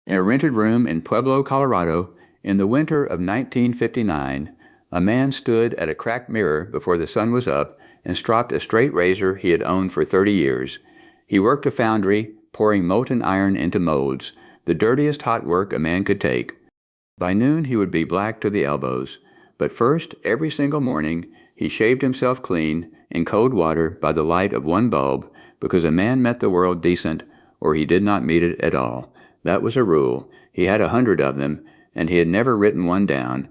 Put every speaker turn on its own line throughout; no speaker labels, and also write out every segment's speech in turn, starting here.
In a rented room in Pueblo, Colorado, in the winter of 1959, a man stood at a cracked mirror before the sun was up and stropped a straight razor he had owned for 30 years. He worked a foundry, pouring molten iron into molds, the dirtiest hot work a man could take. By noon he would be black to the elbows. But first, every single morning, he shaved himself clean in cold water by the light of one bulb, because a man met the world decent, or he did not meet it at all. That was a rule. He had 100 of them, and he had never written one down.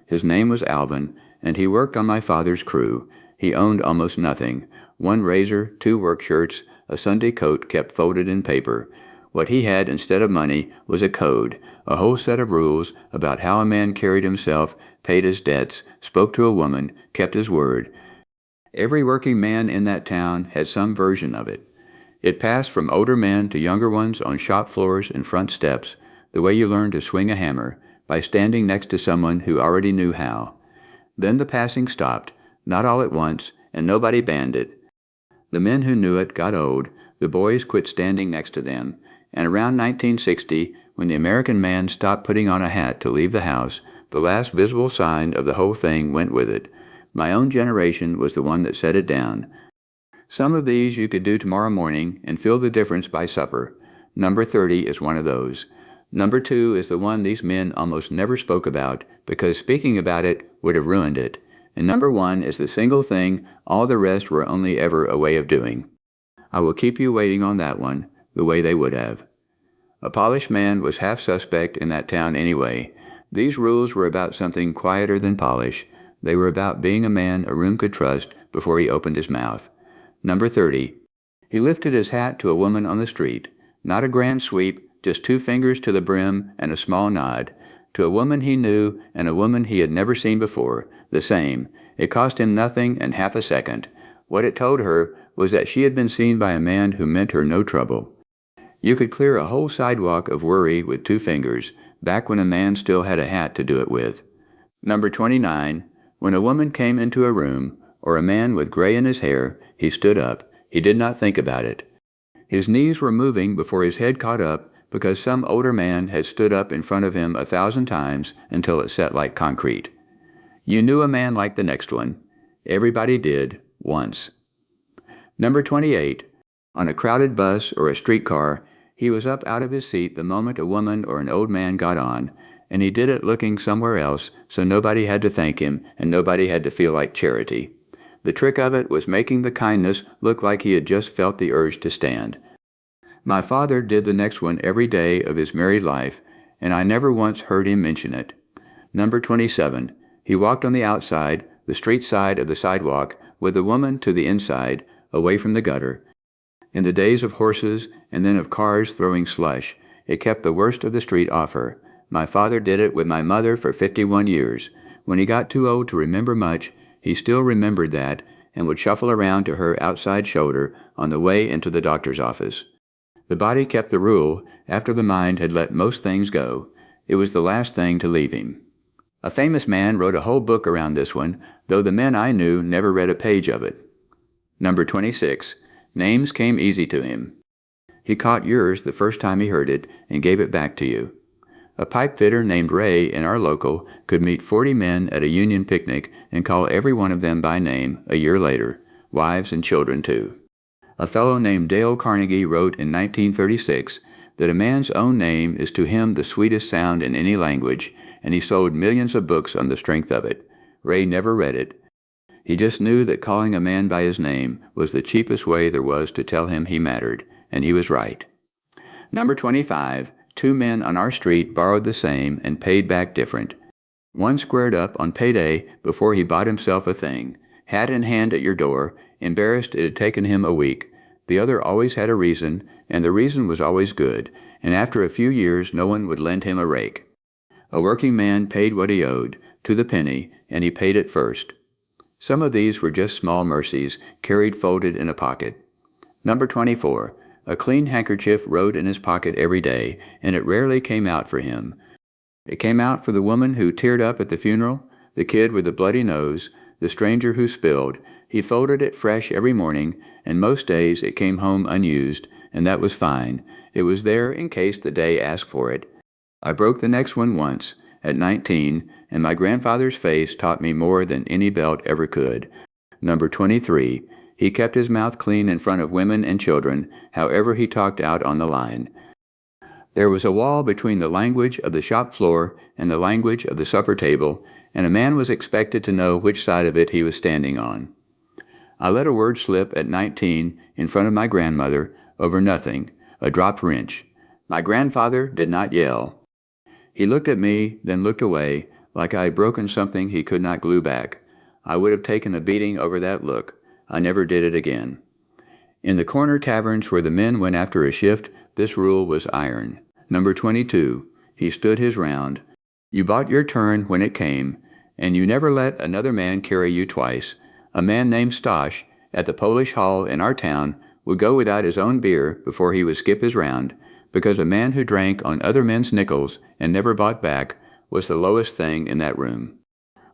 His name was Alvin, and he worked on my father's crew. He owned almost nothing. One razor, 2 work shirts, a Sunday coat kept folded in paper. What he had instead of money was a code, a whole set of rules about how a man carried himself, paid his debts, spoke to a woman, kept his word. Every working man in that town had some version of it. It passed from older men to younger ones on shop floors and front steps, the way you learn to swing a hammer, by standing next to someone who already knew how. Then the passing stopped, not all at once, and nobody banned it. The men who knew it got old, the boys quit standing next to them, and around 1960, when the American man stopped putting on a hat to leave the house, the last visible sign of the whole thing went with it. My own generation was the one that set it down. Some of these you could do tomorrow morning and feel the difference by supper. Number 30 is one of those. Number 2 is the one these men almost never spoke about, because speaking about it would have ruined it. And number 1 is the single thing all the rest were only ever a way of doing. I will keep you waiting on that one, the way they would have. A polished man was half suspect in that town anyway. These rules were about something quieter than polish. They were about being a man a room could trust before he opened his mouth. Number 30. He lifted his hat to a woman on the street. Not a grand sweep, just 2 fingers to the brim and a small nod. To a woman he knew and a woman he had never seen before. The same. It cost him nothing and half a second. What it told her was that she had been seen by a man who meant her no trouble. You could clear a whole sidewalk of worry with 2 fingers, back when a man still had a hat to do it with. Number 29. When a woman came into a room, or a man with gray in his hair, he stood up. He did not think about it. His knees were moving before his head caught up, because some older man had stood up in front of him 1,000 times until it set like concrete. You knew a man like the next one. Everybody did, once. Number 28. On a crowded bus or a streetcar, he was up out of his seat the moment a woman or an old man got on, and he did it looking somewhere else, so nobody had to thank him and nobody had to feel like charity. The trick of it was making the kindness look like he had just felt the urge to stand. My father did the next one every day of his married life, and I never once heard him mention it. Number 27. He walked on the outside, the street side of the sidewalk, with the woman to the inside, away from the gutter. In the days of horses and then of cars throwing slush, it kept the worst of the street off her. My father did it with my mother for 51 years. When he got too old to remember much, he still remembered that and would shuffle around to her outside shoulder on the way into the doctor's office. The body kept the rule after the mind had let most things go. It was the last thing to leave him. A famous man wrote a whole book around this one, though the men I knew never read a page of it. Number 26. Names came easy to him. He caught yours the first time he heard it and gave it back to you. A pipe fitter named Ray in our local could meet 40 men at a union picnic and call every one of them by name a year later, wives and children too. A fellow named Dale Carnegie wrote in 1936 that a man's own name is to him the sweetest sound in any language, and he sold millions of books on the strength of it. Ray never read it. He just knew that calling a man by his name was the cheapest way there was to tell him he mattered, and he was right. Number 25. 2 men on our street borrowed the same and paid back different. One squared up on payday before he bought himself a thing, hat in hand at your door, embarrassed it had taken him a week. The other always had a reason, and the reason was always good, and after a few years no one would lend him a rake. A working man paid what he owed, to the penny, and he paid it first. Some of these were just small mercies, carried folded in a pocket. Number 24. A clean handkerchief rode in his pocket every day, and it rarely came out for him. It came out for the woman who teared up at the funeral, the kid with the bloody nose, the stranger who spilled. He folded it fresh every morning, and most days it came home unused, and that was fine. It was there in case the day asked for it. I broke the next one once, at 19, and my grandfather's face taught me more than any belt ever could. Number 23. He kept his mouth clean in front of women and children, however he talked out on the line. There was a wall between the language of the shop floor and the language of the supper table, and a man was expected to know which side of it he was standing on. I let a word slip at 19 in front of my grandmother over nothing, a dropped wrench. My grandfather did not yell. He looked at me, then looked away, like I had broken something he could not glue back. I would have taken a beating over that look. I never did it again. In the corner taverns where the men went after a shift, this rule was iron. Number 22. He stood his round. You bought your turn when it came, and you never let another man carry you twice. A man named Stosh, at the Polish Hall in our town, would go without his own beer before he would skip his round, because a man who drank on other men's nickels and never bought back was the lowest thing in that room.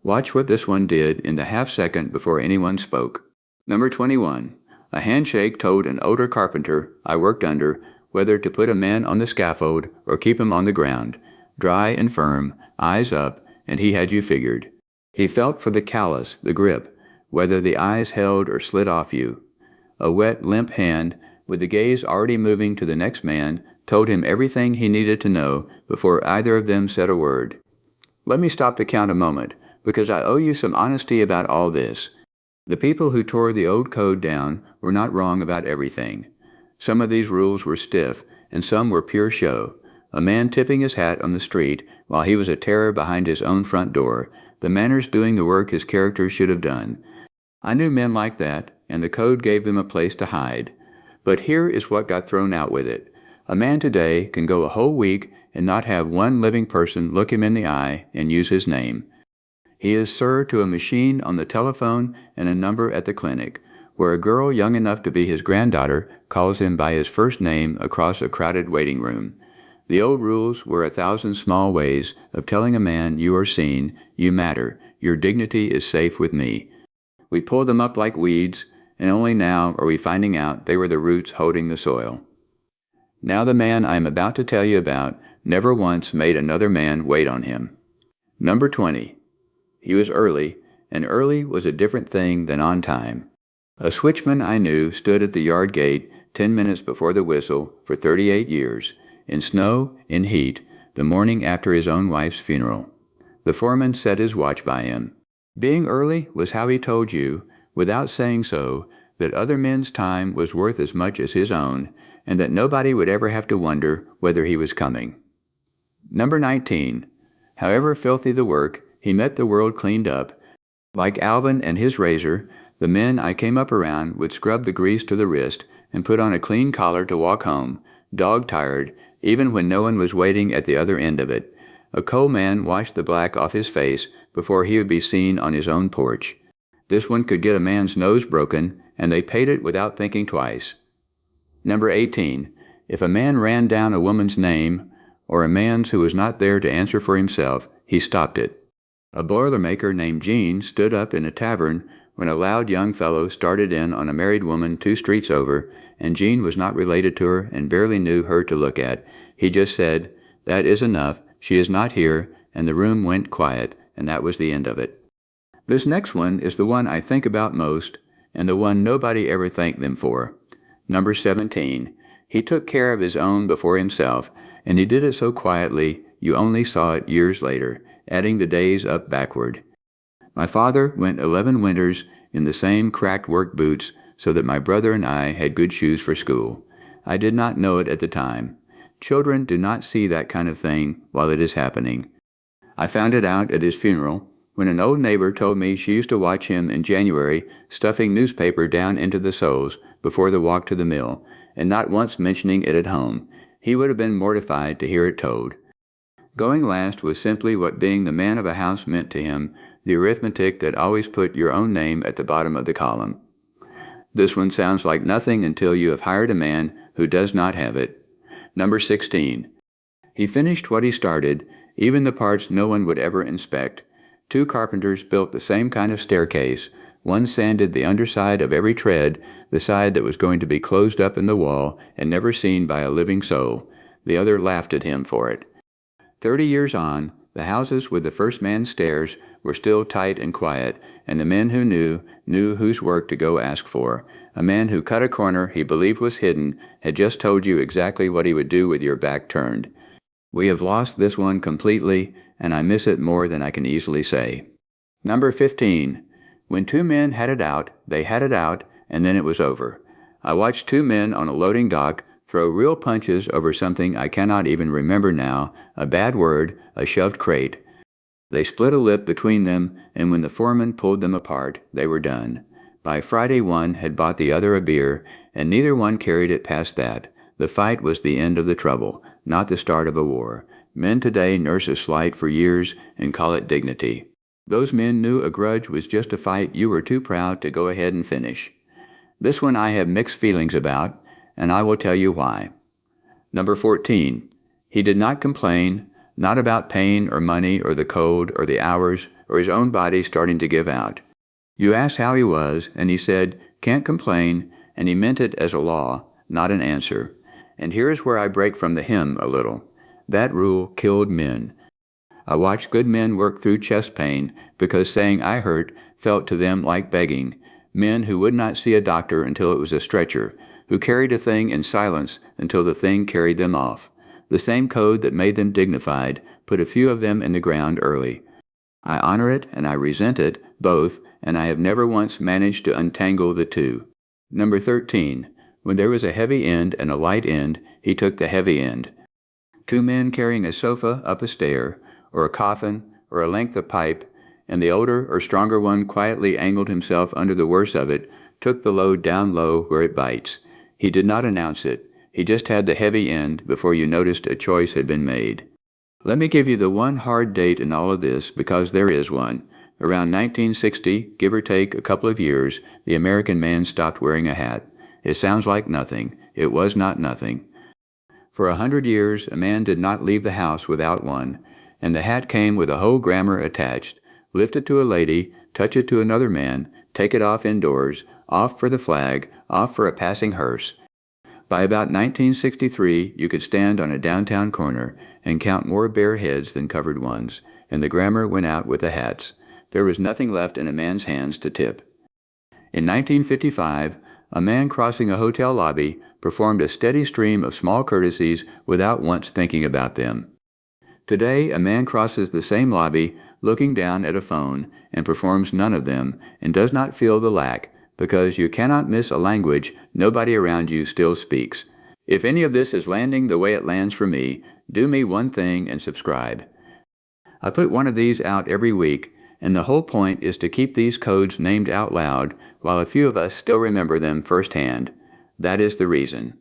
Watch what this one did in the half-second before anyone spoke. Number 21. A handshake told an older carpenter I worked under whether to put a man on the scaffold or keep him on the ground, dry and firm, eyes up, and he had you figured. He felt for the callus, the grip, whether the eyes held or slid off you. A wet, limp hand, with the gaze already moving to the next man, told him everything he needed to know before either of them said a word. Let me stop the count a moment, because I owe you some honesty about all this. The people who tore the old code down were not wrong about everything. Some of these rules were stiff, and some were pure show. A man tipping his hat on the street while he was a terror behind his own front door, the manners doing the work his character should have done. I knew men like that, and the code gave them a place to hide. But here is what got thrown out with it. A man today can go a whole week and not have one living person look him in the eye and use his name. He is sir to a machine on the telephone and a number at the clinic, where a girl young enough to be his granddaughter calls him by his first name across a crowded waiting room. The old rules were 1,000 small ways of telling a man you are seen, you matter, your dignity is safe with me. We pulled them up like weeds, and only now are we finding out they were the roots holding the soil. Now the man I am about to tell you about never once made another man wait on him. Number 20. He was early, and early was a different thing than on time. A switchman I knew stood at the yard gate 10 minutes before the whistle for 38 years, in snow, in heat, the morning after his own wife's funeral. The foreman set his watch by him. Being early was how he told you, without saying so, that other men's time was worth as much as his own, and that nobody would ever have to wonder whether he was coming. Number 19. However filthy the work, he met the world cleaned up. Like Alvin and his razor, the men I came up around would scrub the grease to the wrist and put on a clean collar to walk home, dog-tired, even when no one was waiting at the other end of it. A coal man washed the black off his face before he would be seen on his own porch. This one could get a man's nose broken, and they paid it without thinking twice. Number 18. If a man ran down a woman's name, or a man's who was not there to answer for himself, he stopped it. A boilermaker named Jean stood up in a tavern when a loud young fellow started in on a married woman 2 streets over, and Jean was not related to her and barely knew her to look at. He just said, "That is enough, she is not here," and the room went quiet, and that was the end of it. This next one is the one I think about most, and the one nobody ever thanked them for. Number 17. He took care of his own before himself, and he did it so quietly you only saw it years later, adding the days up backward. My father went 11 winters in the same cracked work boots so that my brother and I had good shoes for school. I did not know it at the time. Children do not see that kind of thing while it is happening. I found it out at his funeral when an old neighbor told me she used to watch him in January stuffing newspaper down into the soles before the walk to the mill, and not once mentioning it at home. He would have been mortified to hear it told. Going last was simply what being the man of a house meant to him, the arithmetic that always put your own name at the bottom of the column. This one sounds like nothing until you have hired a man who does not have it. Number 16. He finished what he started, even the parts no one would ever inspect. 2 carpenters built the same kind of staircase, One sanded the underside of every tread, the side that was going to be closed up in the wall and never seen by a living soul. The other laughed at him for it. 30 years on, the houses with the first man's stairs were still tight and quiet, and the men who knew whose work to go ask for. A man who cut a corner he believed was hidden had just told you exactly what he would do with your back turned. We have lost this one completely, and I miss it more than I can easily say. Number 15. When two men had it out, they had it out, and then it was over. I watched two men on a loading dock throw real punches over something I cannot even remember now, a bad word, a shoved crate. They split a lip between them, and when the foreman pulled them apart, they were done. By Friday one had bought the other a beer, and neither one carried it past that. The fight was the end of the trouble, not the start of a war. Men today nurse a slight for years and call it dignity. Those men knew a grudge was just a fight you were too proud to go ahead and finish. This one I have mixed feelings about, and I will tell you why. Number 14. He did not complain, not about pain or money or the cold or the hours or his own body starting to give out. You asked how he was, and he said, "Can't complain," and he meant it as a law, not an answer. And here is where I break from the hymn a little. That rule killed men. I watched good men work through chest pain because saying I hurt felt to them like begging. Men who would not see a doctor until it was a stretcher, who carried a thing in silence until the thing carried them off. The same code that made them dignified put a few of them in the ground early. I honor it and I resent it, both, and I have never once managed to untangle the two. Number 13. When there was a heavy end and a light end, he took the heavy end. Two men carrying a sofa up a stair, or a coffin, or a length of pipe, and the older or stronger one quietly angled himself under the worst of it, took the load down low where it bites. He did not announce it. He just had the heavy end before you noticed a choice had been made. Let me give you the one hard date in all of this, because there is one. Around 1960, give or take a couple of years, the American man stopped wearing a hat. It sounds like nothing. It was not nothing. For 100 years, a man did not leave the house without one, and the hat came with a whole grammar attached. Lift it to a lady, touch it to another man, take it off indoors, off for the flag, off for a passing hearse. By about 1963, you could stand on a downtown corner and count more bare heads than covered ones, and the grammar went out with the hats. There was nothing left in a man's hands to tip. In 1955, a man crossing a hotel lobby performed a steady stream of small courtesies without once thinking about them. Today, a man crosses the same lobby looking down at a phone and performs none of them and does not feel the lack, because you cannot miss a language nobody around you still speaks. If any of this is landing the way it lands for me, do me one thing and subscribe. I put one of these out every week, and the whole point is to keep these codes named out loud while a few of us still remember them firsthand. That is the reason.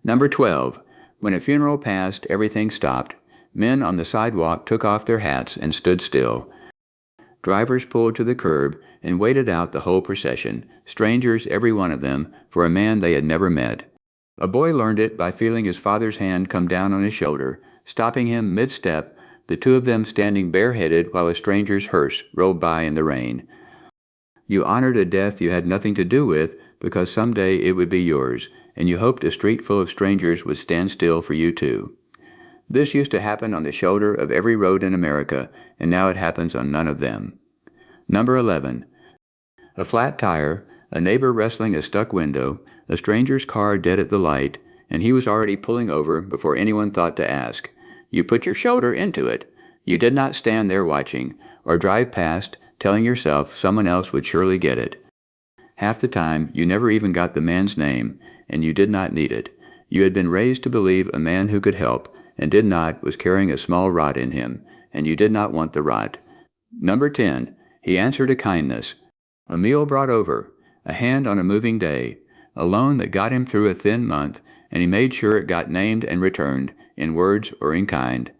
Number 12. When a funeral passed, everything stopped. Men on the sidewalk took off their hats and stood still. Drivers pulled to the curb and waited out the whole procession, strangers every one of them, for a man they had never met. A boy learned it by feeling his father's hand come down on his shoulder, stopping him mid-step, the two of them standing bareheaded while a stranger's hearse rolled by in the rain. You honored a death you had nothing to do with because someday it would be yours, and you hoped a street full of strangers would stand still for you too. This used to happen on the shoulder of every road in America, and now it happens on none of them. Number 11. A flat tire, a neighbor wrestling a stuck window, a stranger's car dead at the light, and he was already pulling over before anyone thought to ask. You put your shoulder into it. You did not stand there watching, or drive past, telling yourself someone else would surely get it. Half the time, you never even got the man's name, and you did not need it. You had been raised to believe a man who could help, and did not, was carrying a small rot in him, and you did not want the rot. Number 10. He answered a kindness. A meal brought over, a hand on a moving day, a loan that got him through a thin month, and he made sure it got named and returned, in words or in kind.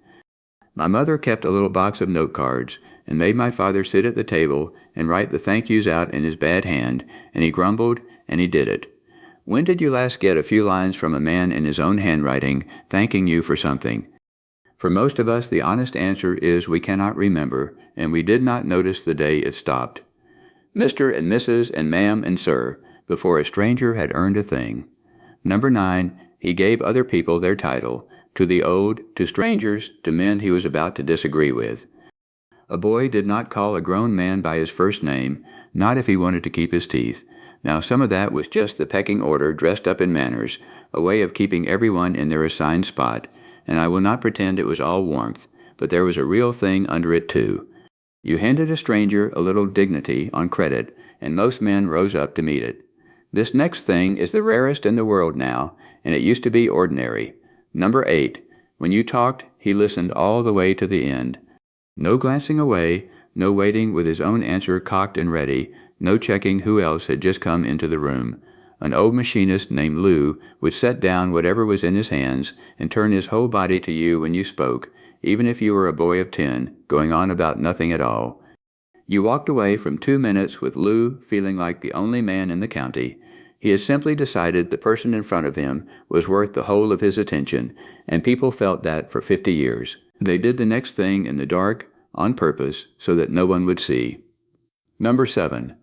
My mother kept a little box of note cards, and made my father sit at the table and write the thank yous out in his bad hand, and he grumbled, and he did it. When did you last get a few lines from a man in his own handwriting, thanking you for something? For most of us, the honest answer is we cannot remember, and we did not notice the day it stopped. Mr. and Mrs. and ma'am and sir, before a stranger had earned a thing. Number 9, he gave other people their title, to the old, to strangers, to men he was about to disagree with. A boy did not call a grown man by his first name, not if he wanted to keep his teeth. Now some of that was just the pecking order dressed up in manners, a way of keeping everyone in their assigned spot, and I will not pretend it was all warmth, but there was a real thing under it too. You handed a stranger a little dignity on credit, and most men rose up to meet it. This next thing is the rarest in the world now, and it used to be ordinary. Number 8, when you talked, he listened all the way to the end. No glancing away, no waiting with his own answer cocked and ready, no checking who else had just come into the room. An old machinist named Lou would set down whatever was in his hands and turn his whole body to you when you spoke, even if you were a boy of 10, going on about nothing at all. You walked away from 2 minutes with Lou feeling like the only man in the county. He had simply decided the person in front of him was worth the whole of his attention, and people felt that for 50 years. They did the next thing in the dark, on purpose, so that no one would see. Number 7.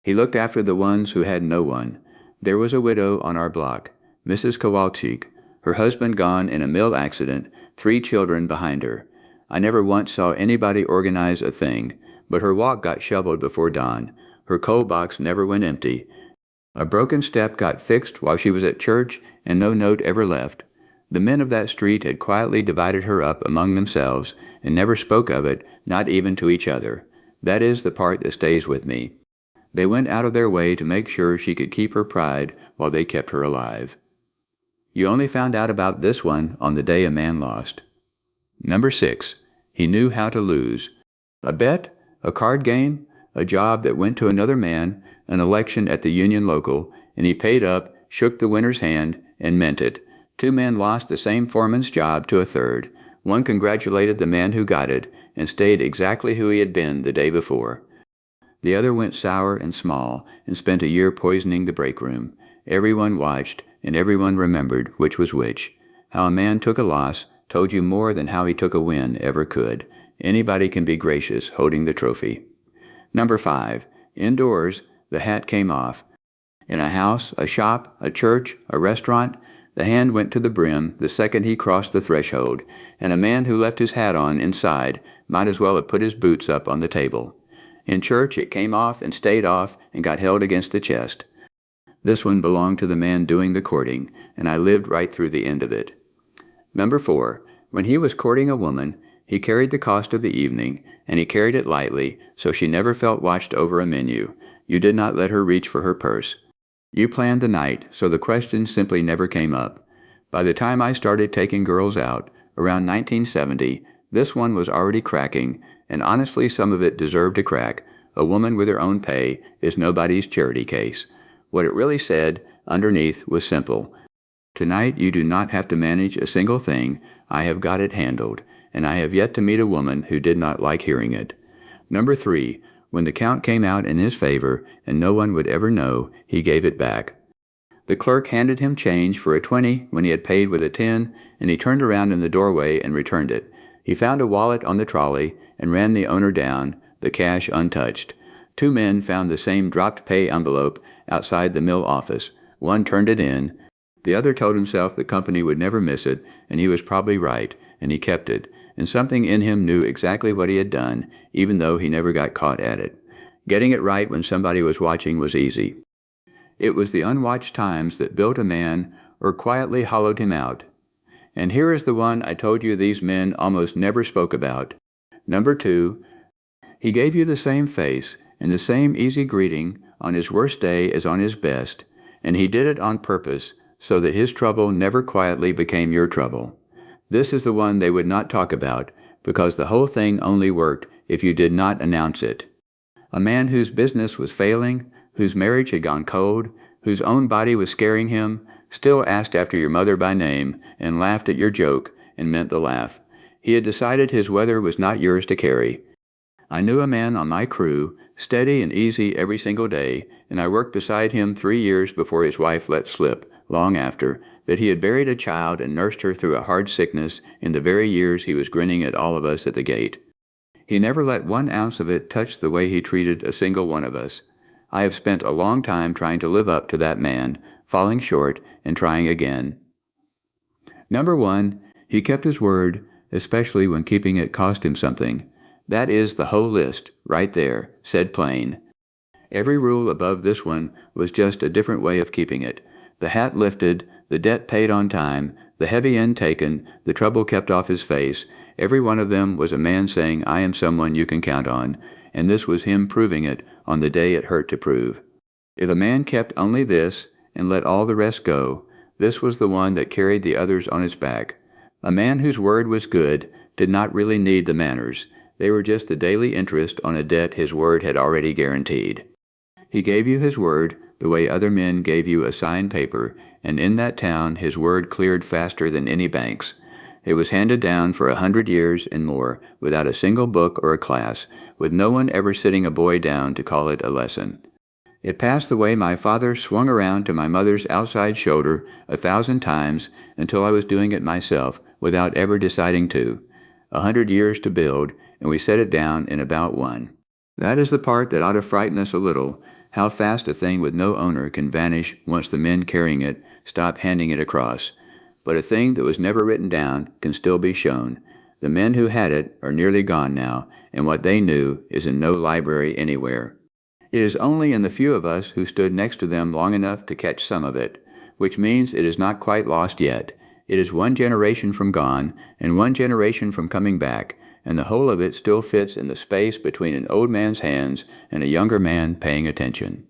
He looked after the ones who had no one. There was a widow on our block, Mrs. Kowalczyk, her husband gone in a mill accident, 3 children behind her. I never once saw anybody organize a thing, but her walk got shoveled before dawn. Her coal box never went empty. A broken step got fixed while she was at church, and no note ever left. The men of that street had quietly divided her up among themselves and never spoke of it, not even to each other. That is the part that stays with me. They went out of their way to make sure she could keep her pride while they kept her alive. You only found out about this one on the day a man lost. Number 6. He knew how to lose. A bet? A card game? A job that went to another man, an election at the union local, and he paid up, shook the winner's hand, and meant it. 2 men lost the same foreman's job to a third. One congratulated the man who got it, and stayed exactly who he had been the day before. The other went sour and small, and spent a year poisoning the break room. Everyone watched, and everyone remembered which was which. How a man took a loss told you more than how he took a win ever could. Anybody can be gracious holding the trophy. Number 5. Indoors, the hat came off. In a house, a shop, a church, a restaurant, the hand went to the brim the second he crossed the threshold, and a man who left his hat on inside might as well have put his boots up on the table. In church, it came off and stayed off and got held against the chest. This one belonged to the man doing the courting, and I lived right through the end of it. Number 4. When he was courting a woman, he carried the cost of the evening, and he carried it lightly, so she never felt watched over a menu. You did not let her reach for her purse. You planned the night, so the question simply never came up. By the time I started taking girls out, around 1970, this one was already cracking, and honestly some of it deserved a crack. A woman with her own pay is nobody's charity case. What it really said, underneath, was simple. Tonight you do not have to manage a single thing. I have got it handled, and I have yet to meet a woman who did not like hearing it. Number 3. When the count came out in his favor, and no one would ever know, he gave it back. The clerk handed him change for a 20 when he had paid with a 10, and he turned around in the doorway and returned it. He found a wallet on the trolley and ran the owner down, the cash untouched. 2 men found the same dropped pay envelope outside the mill office. One turned it in. The other told himself the company would never miss it, and he was probably right, and he kept it. And something in him knew exactly what he had done, even though he never got caught at it. Getting it right when somebody was watching was easy. It was the unwatched times that built a man or quietly hollowed him out. And here is the one I told you these men almost never spoke about. Number 2. He gave you the same face and the same easy greeting on his worst day as on his best, and he did it on purpose so that his trouble never quietly became your trouble. This is the one they would not talk about, because the whole thing only worked if you did not announce it. A man whose business was failing, whose marriage had gone cold, whose own body was scaring him, still asked after your mother by name and laughed at your joke and meant the laugh. He had decided his weather was not yours to carry. I knew a man on my crew, steady and easy every single day, and I worked beside him 3 years before his wife let slip, long after, that he had buried a child and nursed her through a hard sickness in the very years he was grinning at all of us at the gate. He never let 1 ounce of it touch the way he treated a single one of us. I have spent a long time trying to live up to that man, falling short and trying again. Number 1, he kept his word, especially when keeping it cost him something. That is the whole list, right there, said plain. Every rule above this one was just a different way of keeping it. The hat lifted, the debt paid on time, the heavy end taken, the trouble kept off his face. Every one of them was a man saying, I am someone you can count on, and this was him proving it on the day it hurt to prove. If a man kept only this and let all the rest go, this was the one that carried the others on his back. A man whose word was good did not really need the manners. They were just the daily interest on a debt his word had already guaranteed. He gave you his word the way other men gave you a signed paper, and in that town his word cleared faster than any bank's. It was handed down for 100 years and more without a single book or a class, with no one ever sitting a boy down to call it a lesson. It passed the way my father swung around to my mother's outside shoulder 1,000 times until I was doing it myself without ever deciding to. 100 years to build, and we set it down in about 1. That is the part that ought to frighten us a little, how fast a thing with no owner can vanish once the men carrying it stop handing it across. But a thing that was never written down can still be shown. The men who had it are nearly gone now, and what they knew is in no library anywhere. It is only in the few of us who stood next to them long enough to catch some of it, which means it is not quite lost yet. It is 1 generation from gone, and 1 generation from coming back, and the whole of it still fits in the space between an old man's hands and a younger man paying attention.